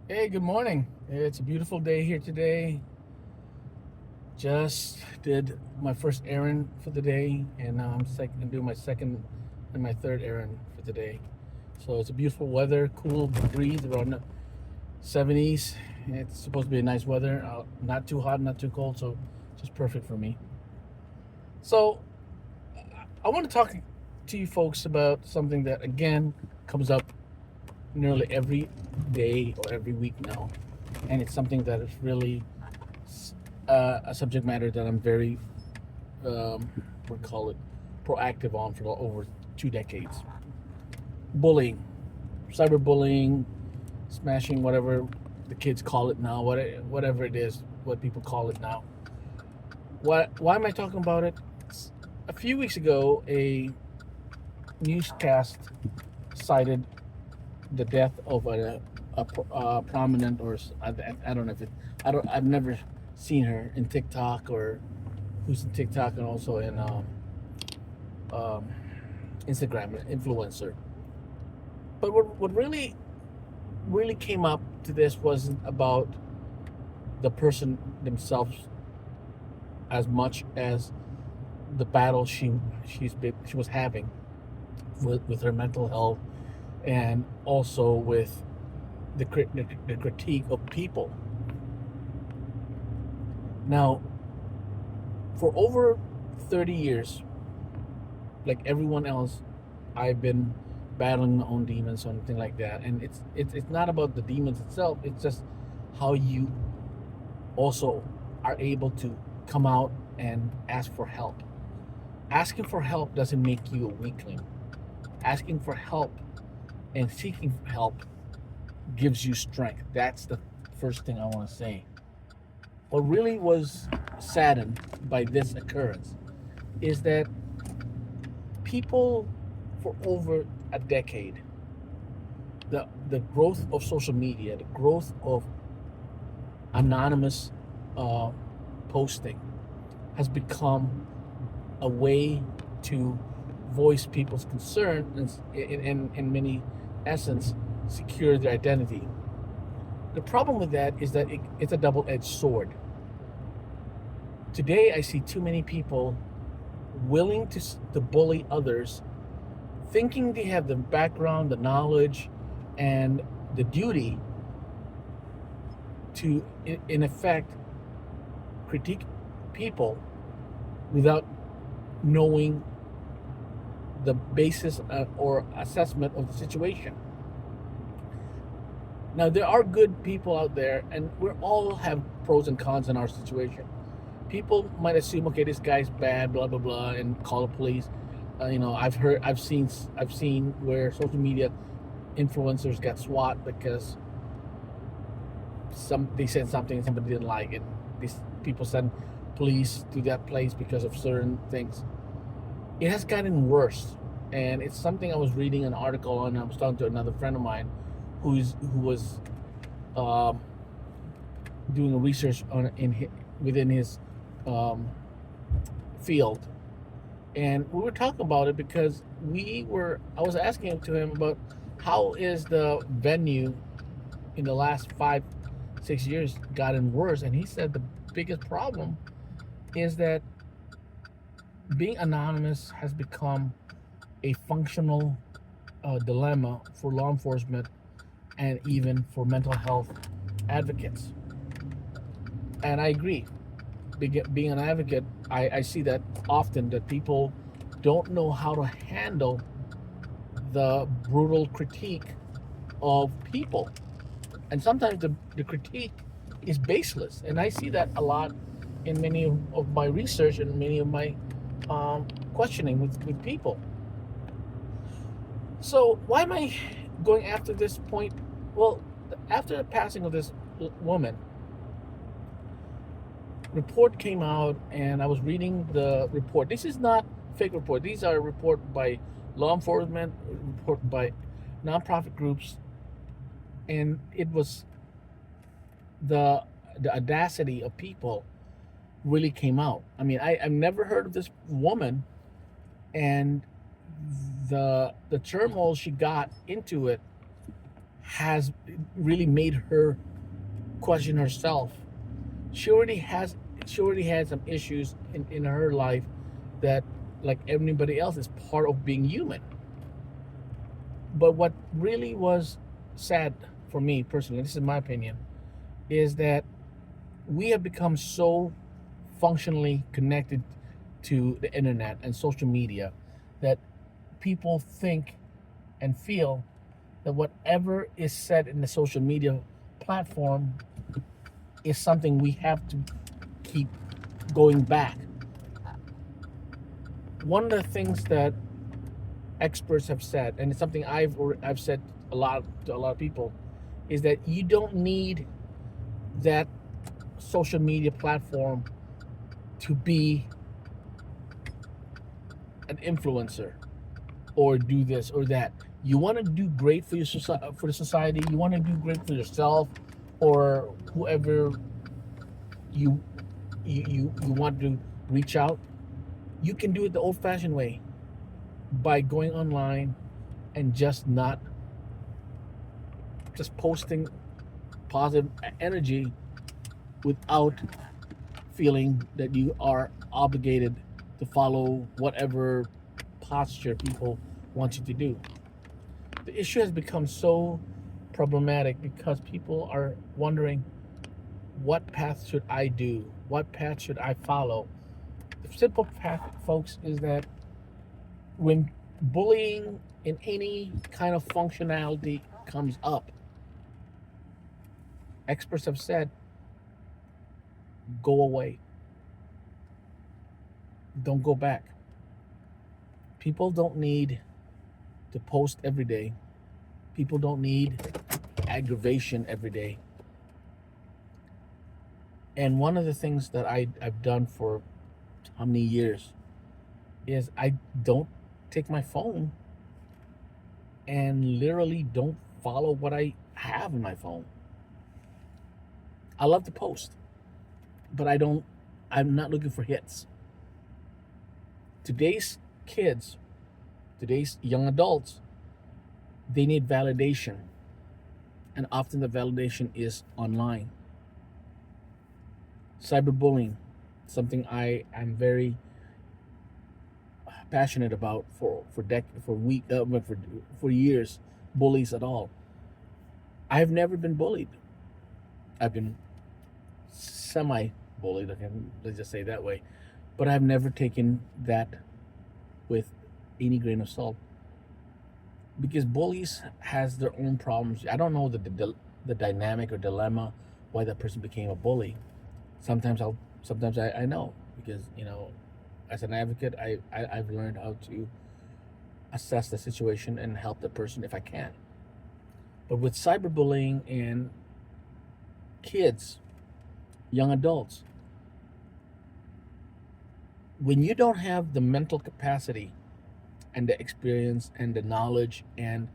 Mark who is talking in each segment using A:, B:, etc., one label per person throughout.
A: Hey, good morning. It's a beautiful day here today. Just did my first errand for the day, and now I'm doing my second and my third errand for the day. So it's a beautiful weather, cool breeze around the 70s. It's supposed to be a nice weather, not too hot, not too cold, so just perfect for me. So I want to talk to you folks about something that again comes up nearly every day or every week now, and it's something that is really a subject matter that I'm very, what call it, proactive on for over 2 decades. Bullying, cyberbullying, smashing, whatever the kids call it now, whatever it is, what people call it now. Why am I talking about it? A few weeks ago, a newscast cited the death of a prominent, or I don't know if it, I've never seen her in TikTok, or who's in TikTok and also in um, Instagram influencer. But what really came up to this wasn't about the person themselves as much as the battle she was having with her mental health, and also with the critique of people. Now, for over 30 years, like everyone else, I've been battling my own demons or anything like that. And it's not about the demons itself. It's just how you also are able to come out and ask for help. Asking for help doesn't make you a weakling. Asking for help and seeking help gives you strength. That's the first thing I want to say. What really was saddened by this occurrence is that people, for over a decade, the growth of social media, the growth of anonymous uh, posting, has become a way to voice people's concern and, in many essence, secure their identity. The problem with that is that it's a double-edged sword. Today, I see too many people willing to bully others, thinking they have the background, the knowledge, and the duty to, in effect, critique people without knowing the basis or assessment of the situation. Now, there are good people out there, and we all have pros and cons in our situation. People might assume, okay, this guy's bad, blah blah blah, and call the police. I've seen where social media influencers got SWAT because they said something somebody didn't like it. These people send police to that place because of certain things. It has gotten worse, and it's something I was reading an article on. I was talking to another friend of mine who was um, doing a research on within his um, field, and we were talking about it because I was asking to him about how is the venue in the last 5 6 years gotten worse, and he said the biggest problem is that being anonymous has become a functional dilemma for law enforcement and even for mental health advocates. And I agree. Being an advocate, I see that often, that people don't know how to handle the brutal critique of people. And sometimes the critique is baseless. And I see that a lot in many of my research and many of my um, questioning with people. So why am I going after this point? Well, after the passing of this woman, report came out, and I was reading the report. This is not fake report. These are report by law enforcement, report by nonprofit groups, and it was the the audacity of people really came out. I mean, I've never heard of this woman, and the turmoil she got into it has really made her question herself. She already has she already had some issues in her life that, like everybody else, is part of being human. But what really was sad for me personally, this is my opinion, is that we have become so functionally connected to the internet and social media that people think and feel that whatever is said in the social media platform is something we have to keep going back. One of the things that experts have said, and it's something I've said a lot to a lot of people, is that you don't need that social media platform to be an influencer or do this or that. You want to do great for your for the society. You want to do great for yourself or whoever you you want to reach out. You can do it the old-fashioned way by going online and just posting positive energy without feeling that you are obligated to follow whatever posture people want you to do. The issue has become so problematic because people are wondering, what path should I do? What path should I follow? The simple fact, folks, is that when bullying in any kind of functionality comes up, experts have said, go away. Don't go back. People don't need to post every day. People don't need aggravation every day. And one of the things that I've done for how many years is I don't take my phone and literally don't follow what I have in my phone. I love to post, but I'm not looking for hits. Today's kids, today's young adults, they need validation. And often the validation is online. Cyberbullying, something I am very passionate about for years. Bullies at all. I've never been bullied. I've been semi-bullied. Let's just say it that way. But I've never taken that with any grain of salt, because bullies has their own problems. I don't know the dynamic or dilemma why that person became a bully. Sometimes I know, because as an advocate, I've learned how to assess the situation and help the person if I can. But with cyberbullying and kids, young adults, when you don't have the mental capacity and the experience and the knowledge and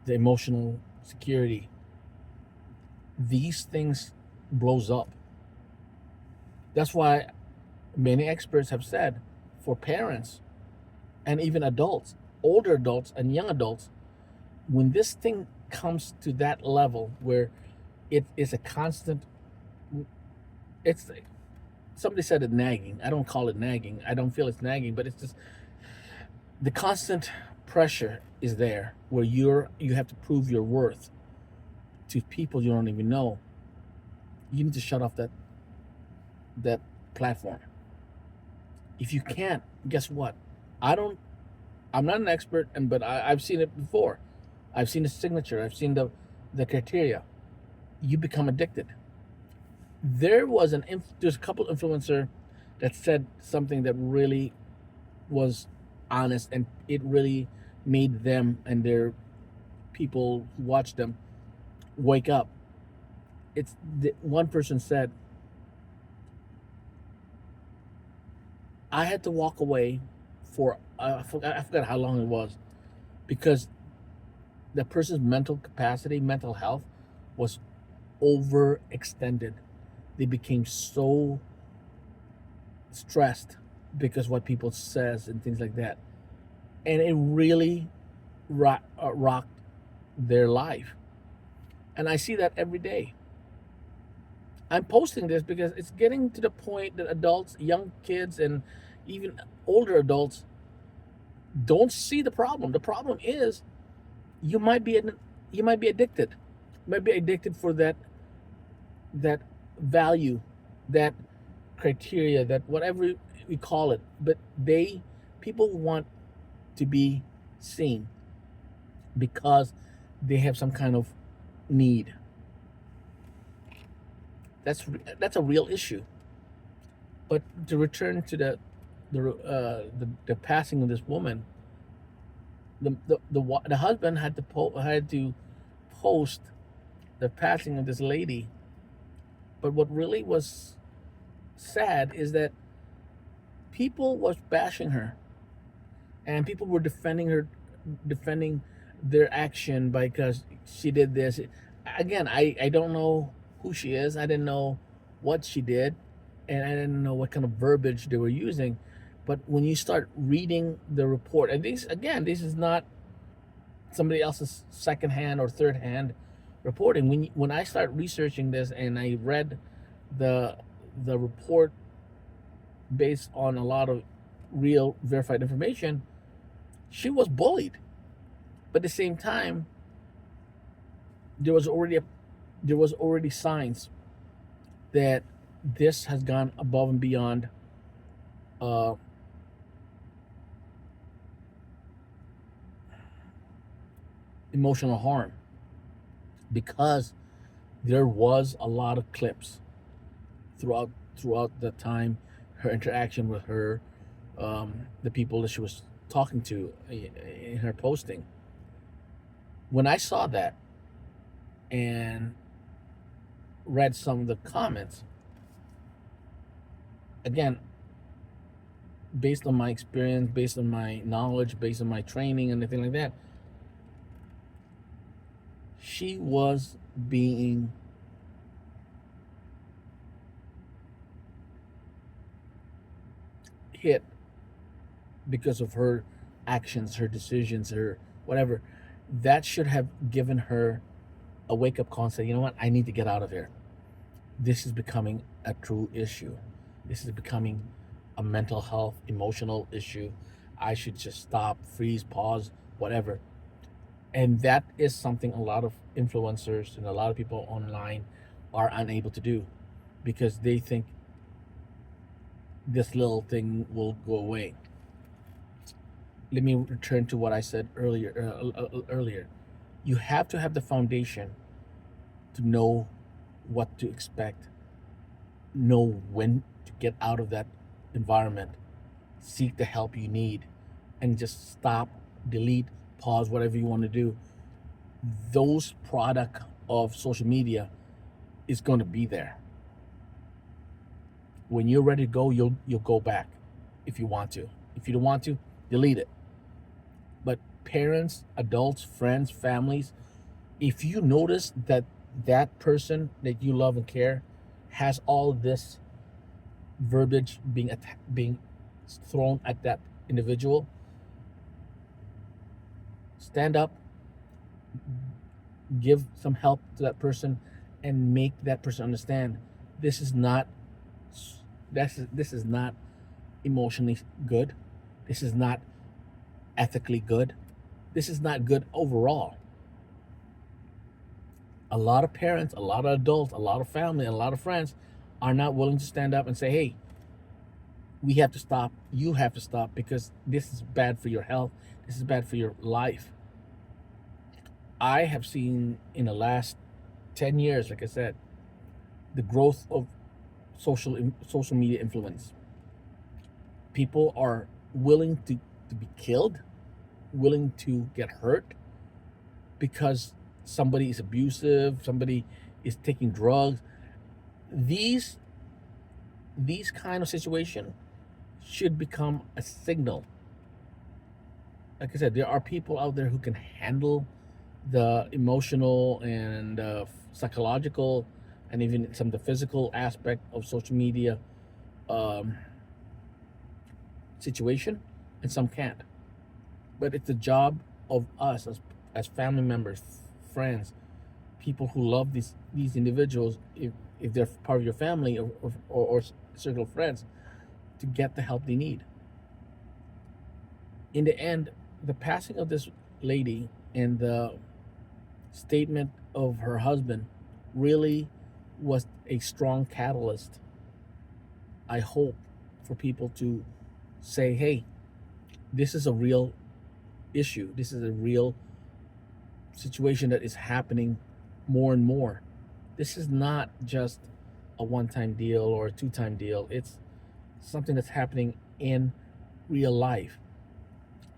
A: the emotional security, these things blows up. That's why many experts have said, for parents and even adults, older adults and young adults, when this thing comes to that level where it is a constant, it's somebody said it nagging. I don't call it nagging. I don't feel it's nagging, but it's just the constant pressure is there where you have to prove your worth to people you don't even know. You need to shut off that platform. If you can't, guess what? I'm not an expert, but I've seen it before. I've seen the signature. I've seen the criteria. You become addicted. There's a couple influencer that said something that really was honest, and it really made them and their people who watch them wake up. One person said, I had to walk away for I forgot how long it was, because the person's mental capacity, mental health was overextended. They became so stressed because what people says and things like that, and it really rocked their life. And I see that every day. I'm posting this because it's getting to the point that adults, young kids, and even older adults don't see the problem. The problem is you might be you might be addicted. You might be addicted for that value, that criteria, that whatever we call it. But people want to be seen because they have some kind of need. That's a real issue. But to return to the passing of this woman, the husband had to post the passing of this lady. But what really was sad is that people was bashing her, and people were defending their action because she did this. Again, I don't know who she is. I didn't know what she did, and I didn't know what kind of verbiage they were using. But when you start reading the report, and this is not somebody else's secondhand or third hand reporting. When I start researching this and I read the report based on a lot of real verified information, she was bullied. But at the same time, there was already signs that this has gone above and beyond uh, emotional harm, because there was a lot of clips throughout the time, her interaction with the people that she was talking to in her posting. When I saw that and read some of the comments, again, based on my experience, based on my knowledge, based on my training and everything like that, she was being hit because of her actions, her decisions, her whatever. That should have given her a wake up call and say, you know what, I need to get out of here. This is becoming a true issue. This is becoming a mental health, emotional issue. I should just stop, freeze, pause, whatever. And that is something a lot of influencers and a lot of people online are unable to do, because they think this little thing will go away. Let me return to what I said earlier. You have to have the foundation to know what to expect, know when to get out of that environment, seek the help you need, and just stop, delete, pause, whatever you want to do. Those product of social media is going to be there. When you're ready to go, you'll go back if you want to. If you don't want to, delete it. But parents, adults, friends, families, if you notice that that person that you love and care has all this verbiage being thrown at that individual, stand up, give some help to that person, and make that person understand this is not emotionally good. This is not ethically good. This is not good overall. A lot of parents, a lot of adults, a lot of family, a lot of friends are not willing to stand up and say, hey, we have to stop. You have to stop, because this is bad for your health. This is bad for your life. I have seen in the last 10 years, like I said, the growth of social media influence. People are willing to be killed, willing to get hurt because somebody is abusive, somebody is taking drugs. These kind of situation should become a signal. Like I said, there are people out there who can handle the emotional and psychological and even some of the physical aspect of social media um, situation, and some can't. But it's the job of us as family members, friends, people who love these individuals, if they're part of your family or circle of friends, to get the help they need. In the end, the passing of this lady and the statement of her husband really was a strong catalyst, I hope, for people to say, hey, this is a real issue. This is a real situation that is happening more and more. This is not just a one-time deal or a two-time deal. It's something that's happening in real life.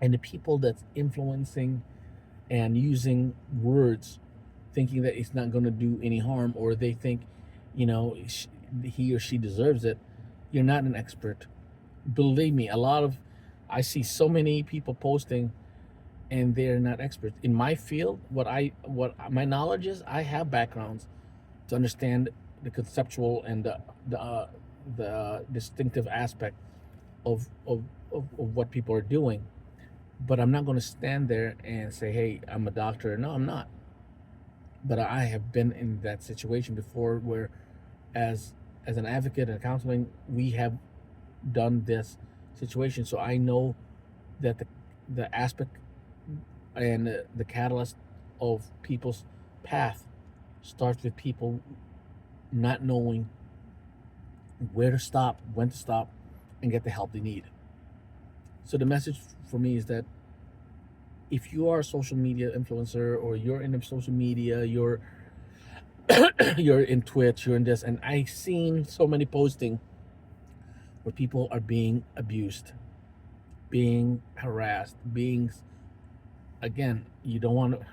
A: And the people that's influencing and using words thinking that it's not going to do any harm, or they think, he or she deserves it, you're not an expert. Believe me, I see so many people posting and they're not experts in my field. What my knowledge is, I have backgrounds to understand the conceptual and the distinctive aspect of what people are doing. But I'm not going to stand there and say, hey, I'm a doctor. No, I'm not. But I have been in that situation before, where as an advocate and counseling, we have done this situation. So I know that the aspect and the catalyst of people's path starts with people not knowing where to stop, when to stop, and get the help they need. So the message for me is that if you are a social media influencer, or you're in social media, you're you're in Twitch, you're in this, and I've seen so many posting where people are being abused, being harassed, again, you don't want to.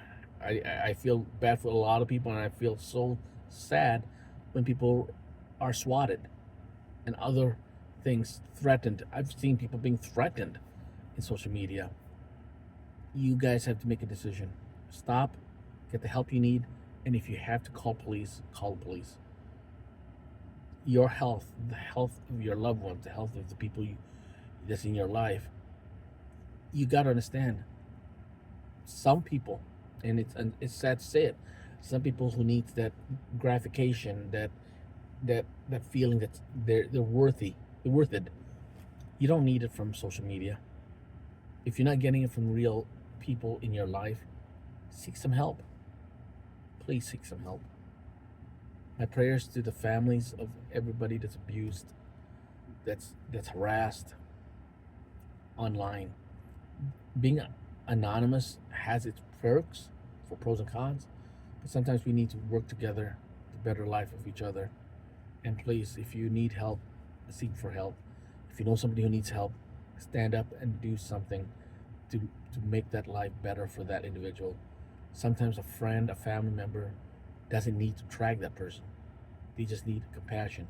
A: I feel bad for a lot of people, and I feel so sad when people are swatted and other things threatened. I've seen people being threatened in social media. You guys have to make a decision. Stop, get the help you need, and if you have to call police, call the police. Your health, the health of your loved ones, the health of the people that's in your life, you got to understand. Some people, and it's sad to say it, some people who need that gratification, that feeling that they're worth it. You don't need it from social media. If you're not getting it from real people in your life, seek some help. Please seek some help. My prayers to the families of everybody that's abused, that's harassed online. Being anonymous has its perks, for pros and cons, but sometimes we need to work together to better life of each other. And please, if you need help, seek for help. If you know somebody who needs help, stand up and do something to make that life better for that individual. Sometimes a friend, a family member doesn't need to track that person. They just need compassion,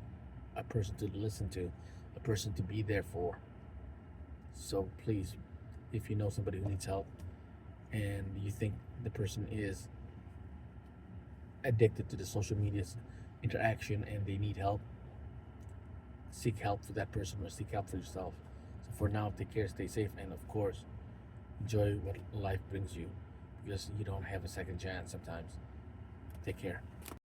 A: a person to listen to, a person to be there for. So please, if you know somebody who needs help and you think the person is addicted to the social media interaction and they need help, seek help for that person or seek help for yourself. So for now, take care, stay safe, and of course, enjoy what life brings you, because you don't have a second chance sometimes. Take care.